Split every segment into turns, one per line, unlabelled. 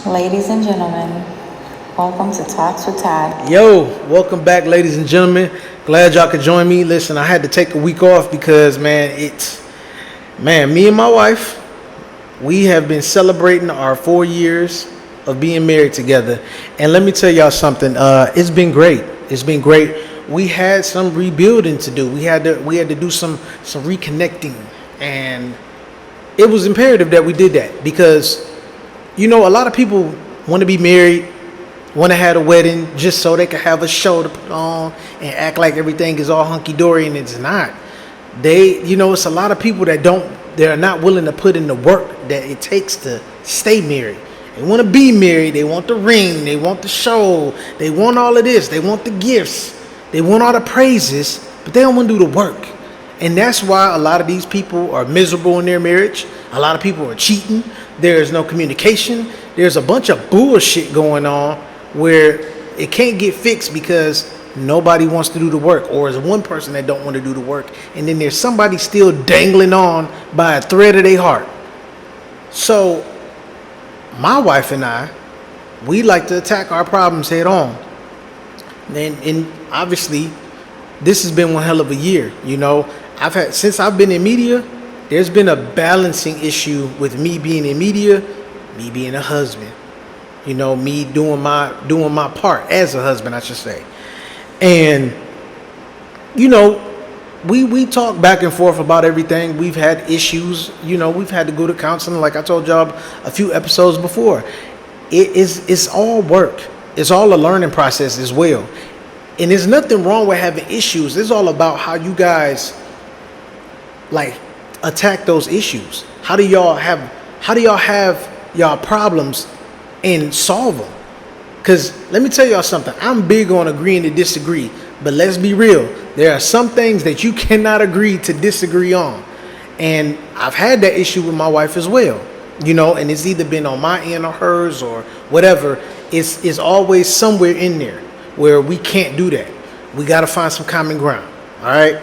Ladies and gentlemen, welcome to Talks with Todd.
Yo, welcome back, ladies and gentlemen. Glad y'all could join me. Listen, I had to take a week off because, me and my wife, we have been celebrating our 4 years of being married together. And let me tell y'all something. It's been great. It's been great. We had some rebuilding to do. We had to do some reconnecting, and it was imperative that we did that because a lot of people want to be married, want to have a wedding just so they can have a show to put on and act like everything is all hunky dory, and it's not. It's a lot of people they're not willing to put in the work that it takes to stay married. They want to be married. They want the ring. They want the show. They want all of this. They want the gifts. They want all the praises, but they don't want to do the work. And that's why a lot of these people are miserable in their marriage. A lot of people are cheating. There's no communication. There's a bunch of bullshit going on where it can't get fixed because nobody wants to do the work, or is one person that don't want to do the work, and then there's somebody still dangling on by a thread of their heart. So my wife and I, we like to attack our problems head on. And obviously this has been one hell of a year. Since I've been in media, there's been a balancing issue with me being in media, me being a husband. Me doing my part as a husband, I should say. And we talk back and forth about everything. We've had issues. We've had to go to counseling, like I told y'all a few episodes before. It's all work. It's all a learning process as well. And there's nothing wrong with having issues. It's all about how you guys attack those issues. How do y'all have y'all problems and solve them? Because let me tell y'all something. I'm big on agreeing to disagree, but let's be real. There are some things that you cannot agree to disagree on. And I've had that issue with my wife as well. And it's either been on my end or hers or whatever. It's always somewhere in there where we can't do that. We got to find some common ground. All right.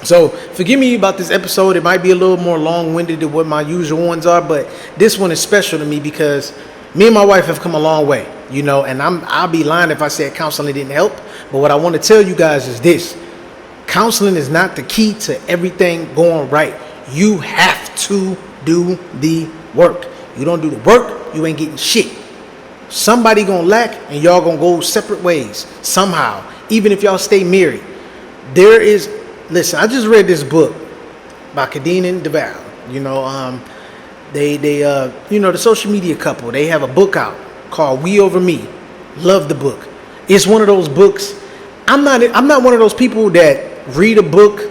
So forgive me about this episode. It might be a little more long-winded than what my usual ones are, but this one is special to me because me and my wife have come a long way, and I'll be lying if I said counseling didn't help. But what I want to tell you guys is this: counseling is not the key to everything going right. You have to do the work. You don't do the work, you ain't getting shit. Somebody gonna lack, and y'all gonna go separate ways somehow, even if y'all stay married. Listen, I just read this book by Kadeen and DeVal. The social media couple, they have a book out called We Over Me. Love the book. It's one of those books. I'm not one of those people that read a book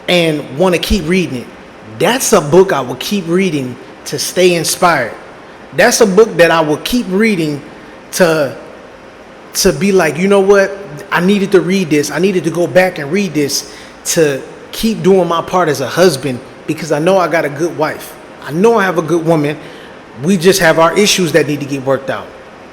and want to keep reading it. That's a book I will keep reading to stay inspired. That's a book that I will keep reading to be like, you know what? I needed to read this. I needed to go back and read this to keep doing my part as a husband, because I know I got a good wife. I know I have a good woman. We just have our issues that need to get worked out.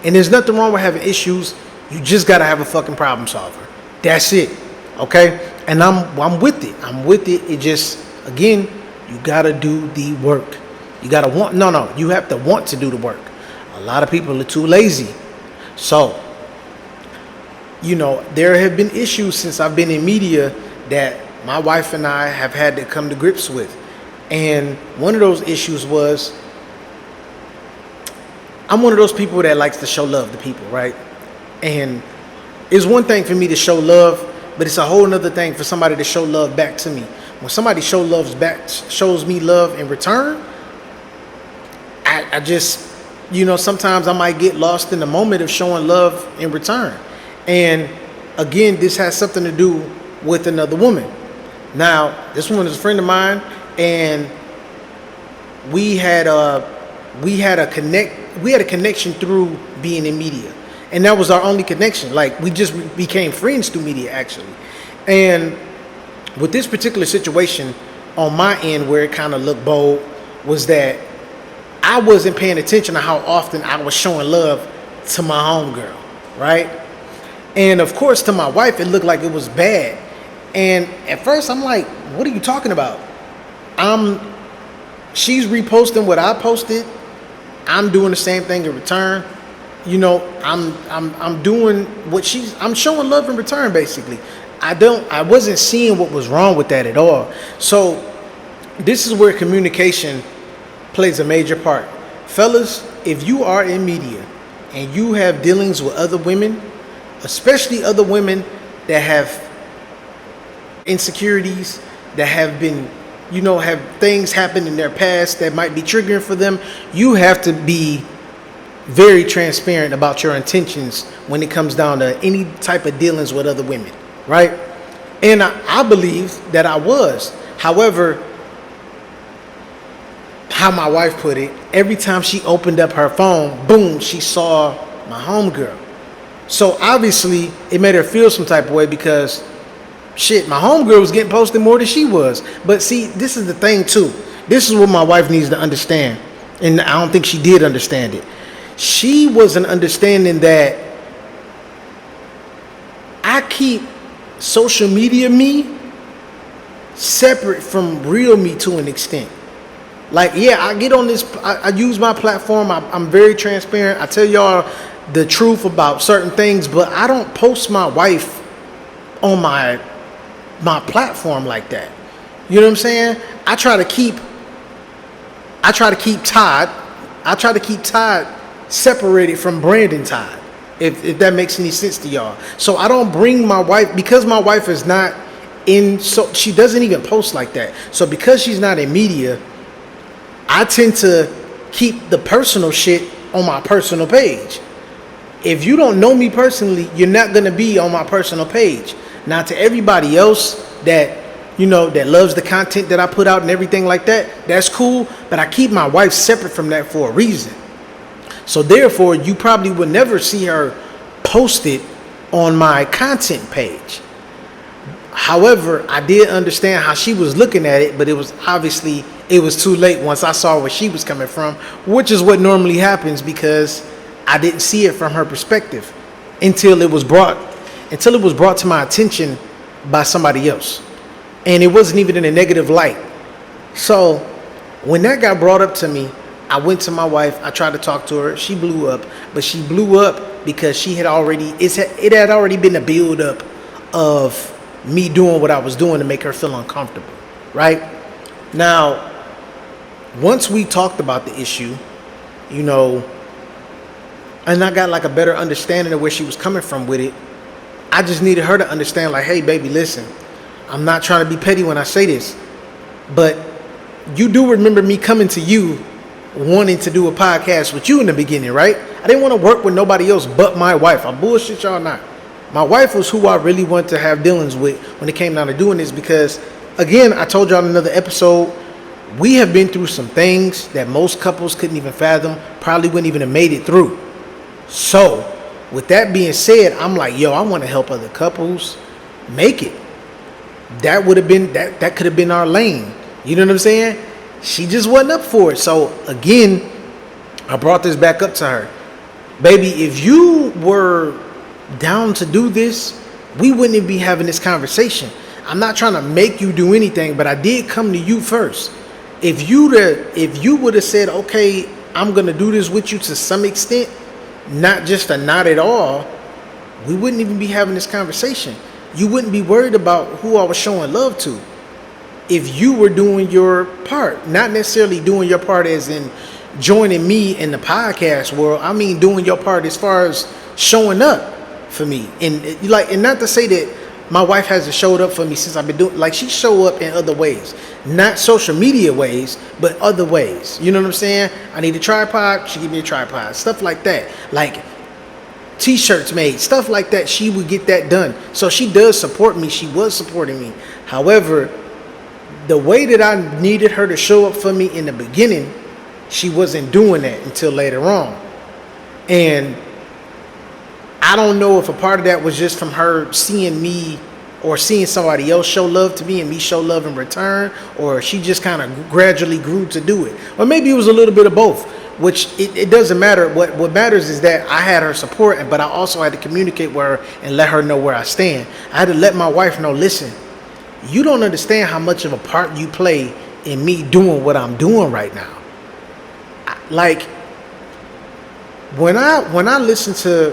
And there's nothing wrong with having issues. You just got to have a fucking problem solver. That's it. Okay? And I'm with it. I'm with it. It just, again, you got to do the work. You got to you have to want to do the work. A lot of people are too lazy. So, there have been issues since I've been in media that my wife and I have had to come to grips with. And one of those issues was, I'm one of those people that likes to show love to people, right? And it's one thing for me to show love, but it's a whole nother thing for somebody to show love back to me. When somebody shows me love in return, I just, sometimes I might get lost in the moment of showing love in return. And again, this has something to do with another woman. Now, this woman is a friend of mine, and we had a connection through being in media, and that was our only connection. Like, we just became friends through media, actually. And with this particular situation on my end, where it kind of looked bold, was that I wasn't paying attention to how often I was showing love to my homegirl, right? And of course, to my wife, it looked like it was bad. And at first, I'm like, what are you talking about? She's reposting what I posted, I'm doing the same thing in return. You know, I'm doing I'm showing love in return, basically. I wasn't seeing what was wrong with that at all. So this is where communication plays a major part. Fellas, if you are in media and you have dealings with other women, especially other women that have insecurities, that have been, have things happen in their past that might be triggering for them, you have to be very transparent about your intentions when it comes down to any type of dealings with other women, right? And I believe that I was. However, how my wife put it, every time she opened up her phone, boom, she saw my homegirl. So obviously it made her feel some type of way because shit, my homegirl was getting posted more than she was. But see, this is the thing too. This is what my wife needs to understand. And I don't think she did understand it. She wasn't understanding that I keep social media me separate from real me to an extent. Like, yeah, I get on this, I use my platform, I'm very transparent. I tell y'all the truth about certain things, but I don't post my wife on my platform like that. You know what I'm saying? I try to keep Todd separated from Brandon Todd, if that makes any sense to y'all. So I don't bring my wife, because my wife is not in, so she doesn't even post like that. So because she's not in media, I tend to keep the personal shit on my personal page. If you don't know me personally, you're not going to be on my personal page. Now, to everybody else that, that loves the content that I put out and everything like that, that's cool. But I keep my wife separate from that for a reason. So therefore, you probably would never see her posted on my content page. However, I did understand how she was looking at it, but it was too late once I saw where she was coming from, which is what normally happens because I didn't see it from her perspective until it was brought to my attention by somebody else. And it wasn't even in a negative light. So when that got brought up to me, I went to my wife, I tried to talk to her, she blew up, but she blew up because it had already been a build up of me doing what I was doing to make her feel uncomfortable, right? Now, once we talked about the issue, and I got like a better understanding of where she was coming from with it, I just needed her to understand, like, hey, baby, listen, I'm not trying to be petty when I say this, but you do remember me coming to you wanting to do a podcast with you in the beginning, right? I didn't want to work with nobody else but my wife. I bullshit y'all not. My wife was who I really wanted to have dealings with when it came down to doing this because, again, I told y'all in another episode, we have been through some things that most couples couldn't even fathom, probably wouldn't even have made it through. So, with that being said, I'm like, yo, I want to help other couples make it. That would have been, that could have been our lane. You know what I'm saying? She just wasn't up for it. So, again, I brought this back up to her. Baby, if you were down to do this, we wouldn't even be having this conversation. I'm not trying to make you do anything, but I did come to you first. If you would have said, okay, I'm gonna do this with you to some extent, not just a not at all, we wouldn't even be having this conversation. You wouldn't be worried about who I was showing love to if you were doing your part. Not necessarily doing your part as in joining me in the podcast world. I mean doing your part as far as showing up for me. And not to say that my wife hasn't showed up for me since I've been doing, like, she show up in other ways, not social media ways, but other ways. You know what I'm saying? I need a tripod, she give me a tripod, stuff like that. Like t-shirts made, stuff like that. She would get that done. So she does support me. She was supporting me. However, the way that I needed her to show up for me in the beginning, she wasn't doing that until later on. And I don't know if a part of that was just from her seeing me or seeing somebody else show love to me and me show love in return, or she just kind of gradually grew to do it. Or maybe it was a little bit of both, which it doesn't matter. What matters is that I had her support, but I also had to communicate with her and let her know where I stand. I had to let my wife know, listen, you don't understand how much of a part you play in me doing what I'm doing right now. Like, When I listen to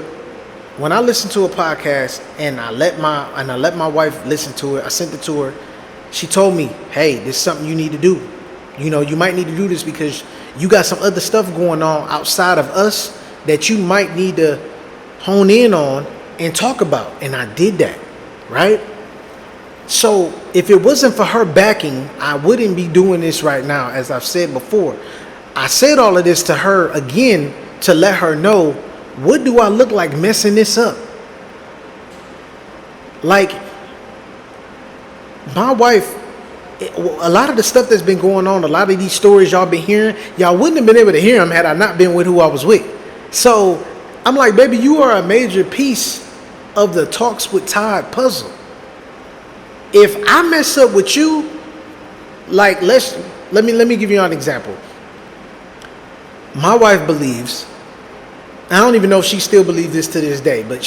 a podcast and I let my wife listen to it, I sent it to her. She told me, "Hey, this is something you need to do. You might need to do this because you got some other stuff going on outside of us that you might need to hone in on and talk about." And I did that, right? So if it wasn't for her backing, I wouldn't be doing this right now. As I've said before, I said all of this to her again to let her know, what do I look like messing this up? Like, my wife, a lot of the stuff that's been going on, a lot of these stories y'all been hearing, y'all wouldn't have been able to hear them had I not been with who I was with. So I'm like, baby, you are a major piece of the Talks with Todd puzzle. If I mess up with you, like, let me give you an example. My wife believes, I don't even know if she still believes this to this day, but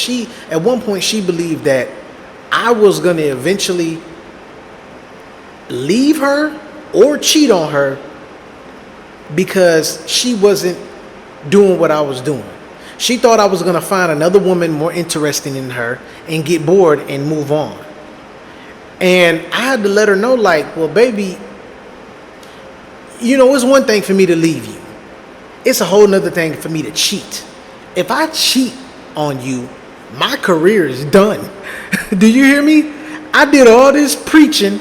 at one point she believed that I was going to eventually leave her or cheat on her because she wasn't doing what I was doing. She thought I was going to find another woman more interesting than her and get bored and move on. And I had to let her know, like, well, baby, it's one thing for me to leave you. It's a whole nother thing for me to cheat. If I cheat on you, my career is done. Do you hear me? I did all this preaching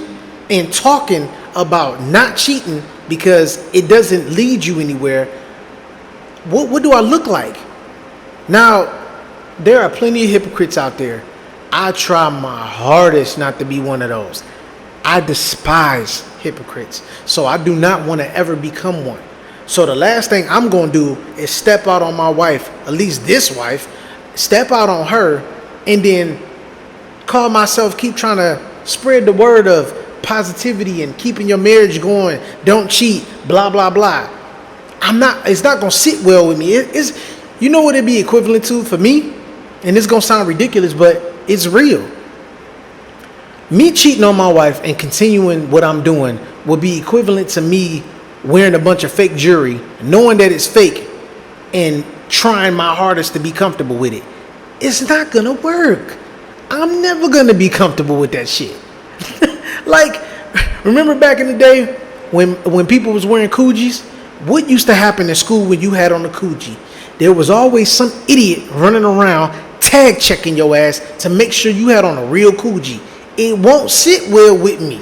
and talking about not cheating because it doesn't lead you anywhere. What do I look like? Now, there are plenty of hypocrites out there. I try my hardest not to be one of those. I despise hypocrites. So I do not want to ever become one. So the last thing I'm going to do is step out on my wife, at least this wife, step out on her, and then call myself, keep trying to spread the word of positivity and keeping your marriage going, don't cheat, blah, blah, blah. It's not going to sit well with me. You know what it'd be equivalent to for me? And it's going to sound ridiculous, but it's real. Me cheating on my wife and continuing what I'm doing would be equivalent to me wearing a bunch of fake jewelry, knowing that it's fake, and trying my hardest to be comfortable with it. It's not gonna work. I'm never gonna be comfortable with that shit. Like, remember back in the day when people was wearing Coogies? What used to happen in school when you had on a Coogie? There was always some idiot running around tag checking your ass to make sure you had on a real Coogie. It won't sit well with me.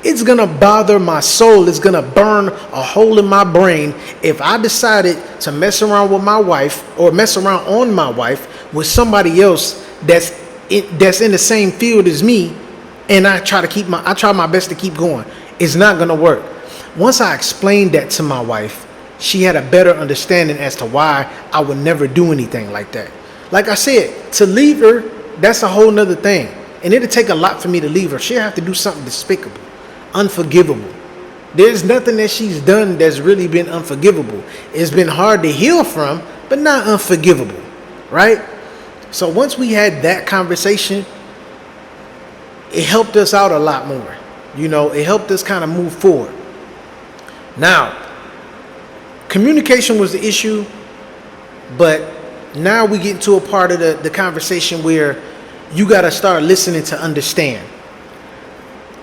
It's gonna bother my soul. It's gonna burn a hole in my brain if I decided to mess around with my wife or mess around on my wife with somebody else that's in the same field as me, and I try my best to keep going. It's not gonna work. Once I explained that to my wife, she had a better understanding as to why I would never do anything like that. Like I said, to leave her, that's a whole nother thing. And it'll take a lot for me to leave her. She'll have to do something despicable, unforgivable. There's nothing that she's done that's really been unforgivable. It's been hard to heal from, but not unforgivable, right? So once we had that conversation, it helped us out a lot more. It helped us kind of move forward. Now, communication was the issue, but now we get into a part of the conversation where you got to start listening to understand.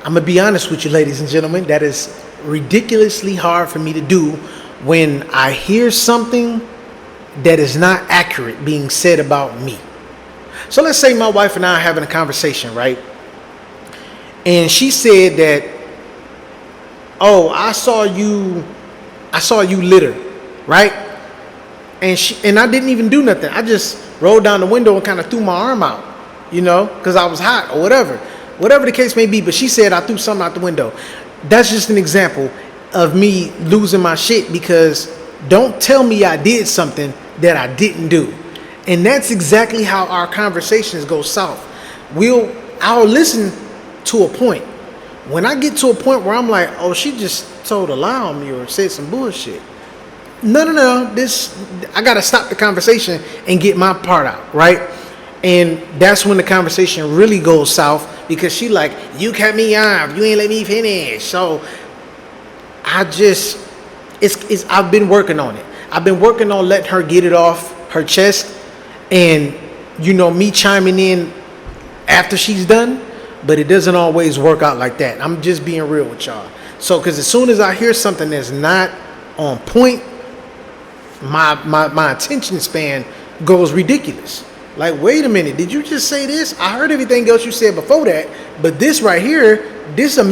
I'm going to be honest with you, ladies and gentlemen, that is ridiculously hard for me to do when I hear something that is not accurate being said about me. So let's say my wife and I are having a conversation, right? And she said that, oh, I saw you litter, right? And I didn't even do nothing. I just rolled down the window and kind of threw my arm out, because I was hot or whatever the case may be. But she said I threw something out the window. That's just an example of me losing my shit, because don't tell me I did something that I didn't do. And that's exactly how our conversations go south. I'll listen to a point. When I get to a point where I'm like, oh, she just told a lie on me or said some bullshit. No. I got to stop the conversation and get my part out, right? And that's when the conversation really goes south, because she like, you cut me off, you ain't let me finish. So I've been working on it. I've been working on letting her get it off her chest, and me chiming in after she's done, but it doesn't always work out like that. I'm just being real with y'all. So, because as soon as I hear something that's not on point, my attention span goes ridiculous. Like, wait a minute, did you just say this? I heard everything else you said before that, but this right here, there's a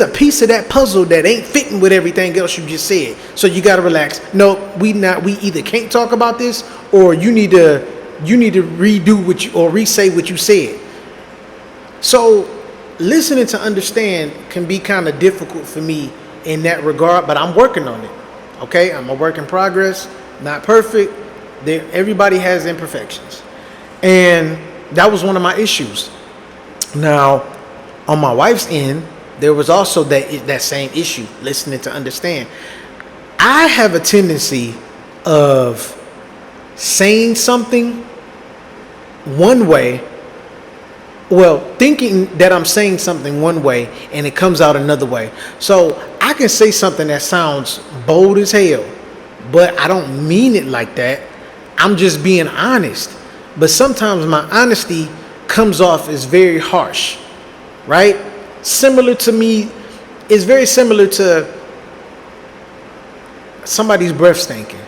piece of that puzzle that ain't fitting with everything else you just said. So you gotta relax. No, we either can't talk about this, or you need to redo or re-say what you said. So listening to understand can be kind of difficult for me in that regard, but I'm working on it. Okay, I'm a work in progress, not perfect. Everybody has imperfections, and that was one of my issues. Now, on my wife's end, there was also that same issue. Listening to understand, I have a tendency of saying something one way, thinking that I'm saying something one way and it comes out another way. So I can say something that sounds bold as hell, but I don't mean it like that. I'm just being honest. But sometimes my honesty comes off as very harsh, right? Similar to me, it's very similar to somebody's breath stinking.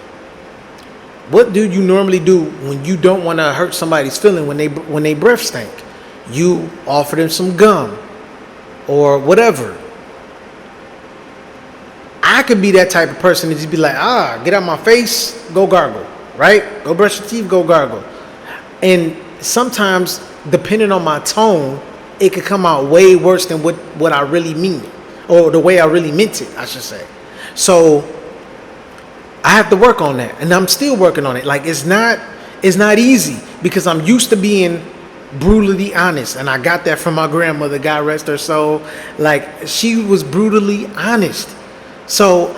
What do you normally do when you don't want to hurt somebody's feeling when they breath stink? You offer them some gum or whatever. I could be that type of person to just be like, get out my face, go gargle, right? Go brush your teeth, go gargle. And sometimes, depending on my tone, it could come out way worse than what I really mean, or the way I really meant it, I should say. So I have to work on that, and I'm still working on it. Like, it's not easy, because I'm used to being brutally honest, and I got that from my grandmother, God rest her soul. Like, she was brutally honest. So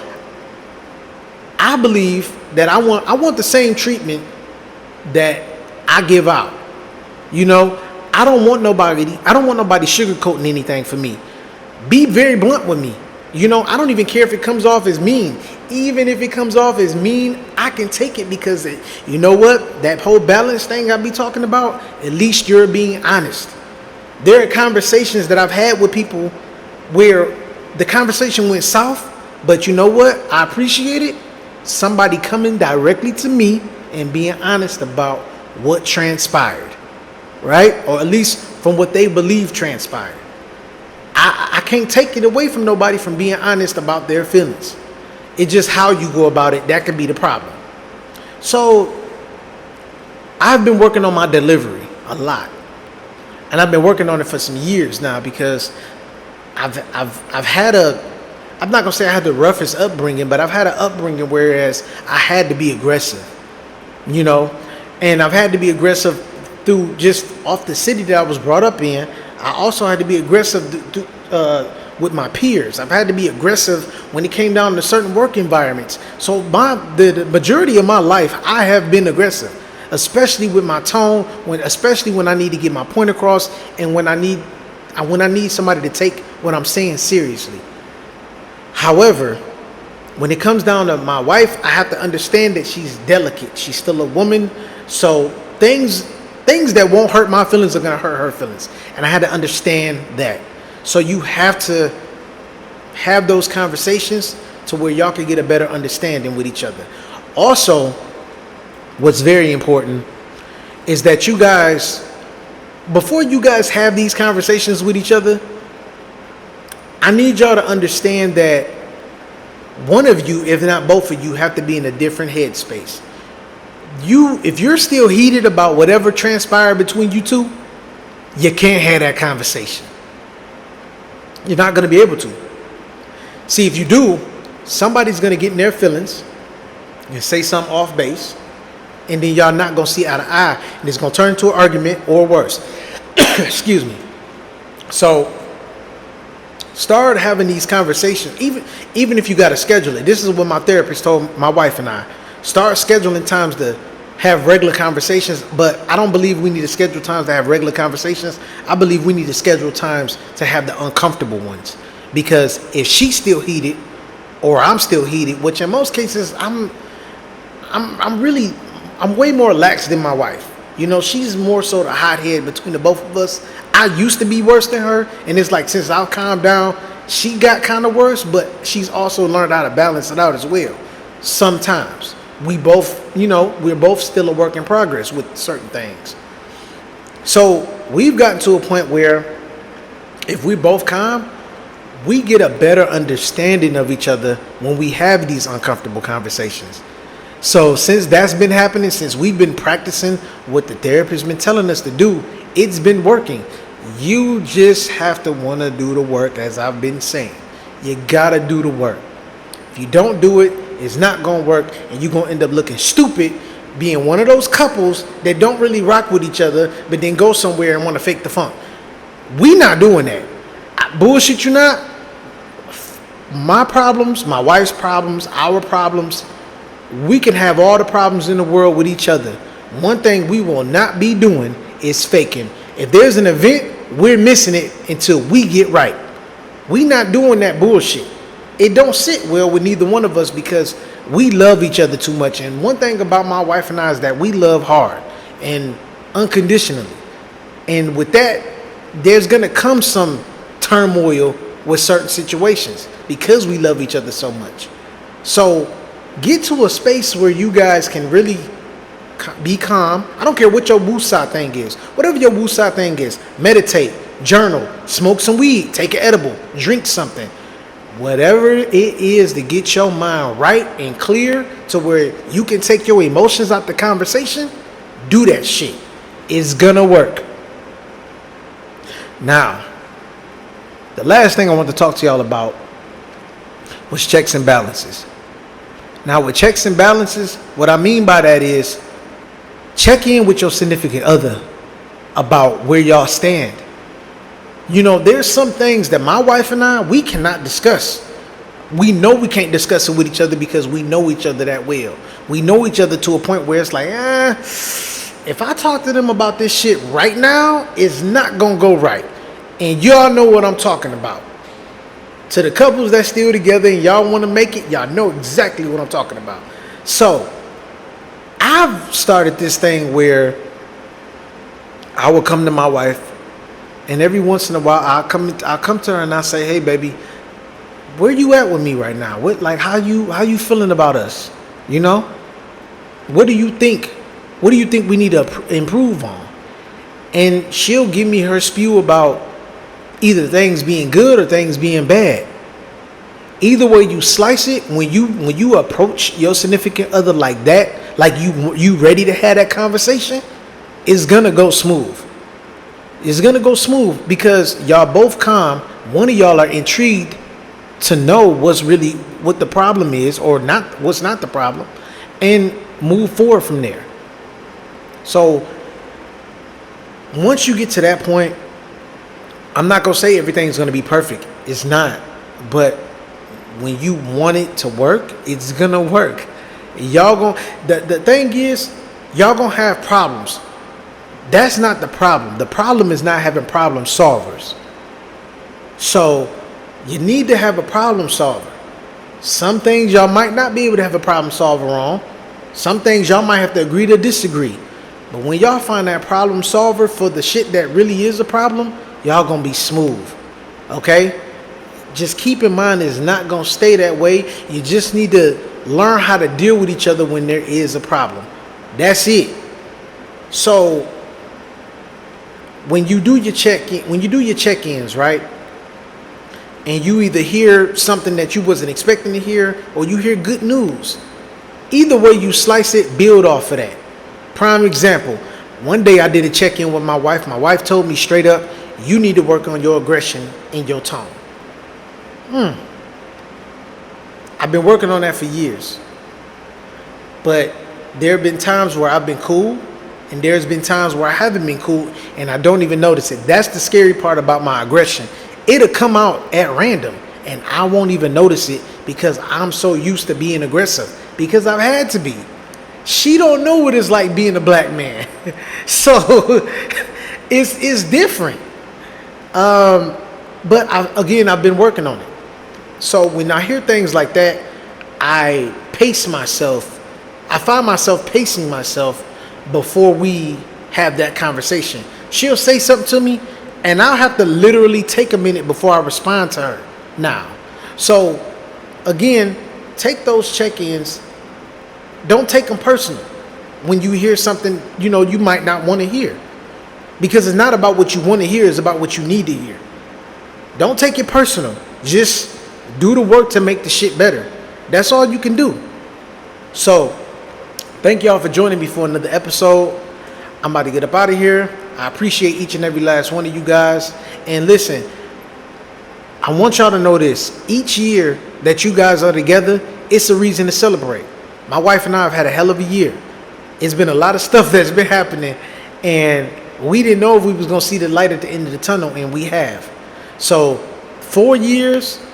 I believe that I want the same treatment that I give out. I don't want nobody sugarcoating anything for me. Be very blunt with me. I don't even care if it comes off as mean. Even if it comes off as mean, I can take it, because you know what? That whole balance thing I be talking about, at least you're being honest. There are conversations that I've had with people where the conversation went south, but you know what? I appreciate it. Somebody coming directly to me and being honest about what transpired, right? Or at least from what they believe transpired. I can't take it away from nobody from being honest about their feelings. It's just how you go about it. That could be the problem. So I've been working on my delivery a lot, and I've been working on it for some years now, because I've had I'm not gonna say I had the roughest upbringing, but I've had an upbringing whereas I had to be aggressive, and I've had to be aggressive through just off the city that I was brought up in. I also had to be aggressive with my peers. I've had to be aggressive when it came down to certain work environments. So the majority of my life, I have been aggressive, especially with my tone, especially when I need to get my point across, and when I need somebody to take what I'm saying seriously. However, when it comes down to my wife, I have to understand that she's delicate. She's still a woman. So things that won't hurt my feelings are going to hurt her feelings. And I had to understand that. So you have to have those conversations to where y'all can get a better understanding with each other. Also, what's very important is that you guys, before you guys have these conversations with each other, I need y'all to understand that one of you, if not both of you, have to be in a different headspace. If you're still heated about whatever transpired between you two, you can't have that conversation. You're not going to be able to. See, if you do, somebody's going to get in their feelings and say something off base, and then y'all not going to see eye to eye, and it's going to turn into an argument or worse. Excuse me. So start having these conversations, even if you got to schedule it. This is what my therapist told my wife and I. Start scheduling times to have regular conversations, but I don't believe we need to schedule times to have regular conversations. I believe we need to schedule times to have the uncomfortable ones. Because if she's still heated or I'm still heated, which in most cases I'm I'm way more lax than my wife. You know, she's more so the hothead between the both of us. I used to be worse than her, and it's like since I've calmed down, she got kind of worse, but she's also learned how to balance it out as well. Sometimes we both, we're both still a work in progress with certain things. So we've gotten to a point where if we both calm, we get a better understanding of each other when we have these uncomfortable conversations. So since that's been happening, since we've been practicing what the therapist's been telling us to do, it's been working. You just have to want to do the work, as I've been saying. You got to do the work. If you don't do it, it's not going to work, and you're going to end up looking stupid, being one of those couples that don't really rock with each other, but then go somewhere and want to fake the funk. We not doing that. Bullshit you not. My problems, my wife's problems, our problems, we can have all the problems in the world with each other. One thing we will not be doing is faking. If there's an event, we're missing it until we get right. We not doing that bullshit. It don't sit well with neither one of us because we love each other too much. And one thing about my wife and I is that we love hard and unconditionally. And with that, there's going to come some turmoil with certain situations because we love each other so much. So get to a space where you guys can really be calm. I don't care what your woosah thing is. Whatever your woosah thing is, meditate, journal, smoke some weed, take an edible, drink something. Whatever it is to get your mind right and clear to where you can take your emotions out the conversation, do that shit. It's gonna work. Now, the last thing I want to talk to y'all about was checks and balances. Now, with checks and balances, what I mean by that is check in with your significant other about where y'all stand. You know, there's some things that my wife and I, we cannot discuss. We know we can't discuss it with each other because we know each other that well. We know each other to a point where it's like, if I talk to them about this shit right now, it's not going to go right. And y'all know what I'm talking about. To the couples that's still together and y'all want to make it, y'all know exactly what I'm talking about. So, I've started this thing where I will come to my wife, and every once in a while I'll come to her and I say, "Hey, baby, where you at with me right now? How you feeling about us? You know, what do you think? What do you think we need to improve on?" And she'll give me her spew about either things being good or things being bad. Either way you slice it, when you approach your significant other like that, like you ready to have that conversation, it's gonna go smooth. It's gonna go smooth because y'all both calm. One of y'all are intrigued to know what the problem is or not, what's not the problem, and move forward from there. So once you get to that point, I'm not gonna say everything's gonna be perfect. It's not. But when you want it to work, it's gonna work. The thing is, y'all gonna have problems. That's not the problem. The problem is not having problem solvers. So you need to have a problem solver. Some things y'all might not be able to have a problem solver on. Some things y'all might have to agree to disagree. But when y'all find that problem solver for the shit that really is a problem, y'all gonna be smooth. Okay? Just keep in mind it's not gonna stay that way. You just need to learn how to deal with each other when there is a problem. That's it. So when you do your check-ins, right? And you either hear something that you wasn't expecting to hear or you hear good news. Either way you slice it, build off of that. Prime example, one day I did a check-in with my wife. My wife told me straight up, you need to work on your aggression and your tone. I've been working on that for years. But there have been times where I've been cool, and there's been times where I haven't been cool, and I don't even notice it. That's the scary part about my aggression. It'll come out at random, and I won't even notice it because I'm so used to being aggressive, because I've had to be. She don't know what it's like being a black man. So it's different. But I've been working on it. So when I hear things like that, I pace myself I find myself pacing myself before we have that conversation. She'll say something to me, and I'll have to literally take a minute before I respond to her now. So, again, take those check-ins. Don't take them personal when you hear something, you might not want to hear. Because it's not about what you want to hear, it's about what you need to hear. Don't take it personal. Just do the work to make the shit better. That's all you can do. So, thank y'all for joining me for another episode. I'm about to get up out of here. I appreciate each and every last one of you guys. And listen, I want y'all to know this. Each year that you guys are together, it's a reason to celebrate. My wife and I have had a hell of a year. It's been a lot of stuff that's been happening, and we didn't know if we was going to see the light at the end of the tunnel, and we have. So 4 years,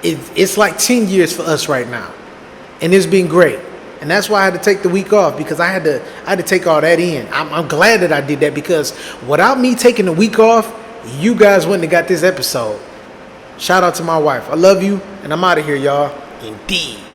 it's like 10 years for us right now. And it's been great. And that's why I had to take the week off, because I had to take all that in. I'm glad that I did that, because without me taking the week off, you guys wouldn't have got this episode. Shout out to my wife. I love you, and I'm out of here, y'all. Indeed.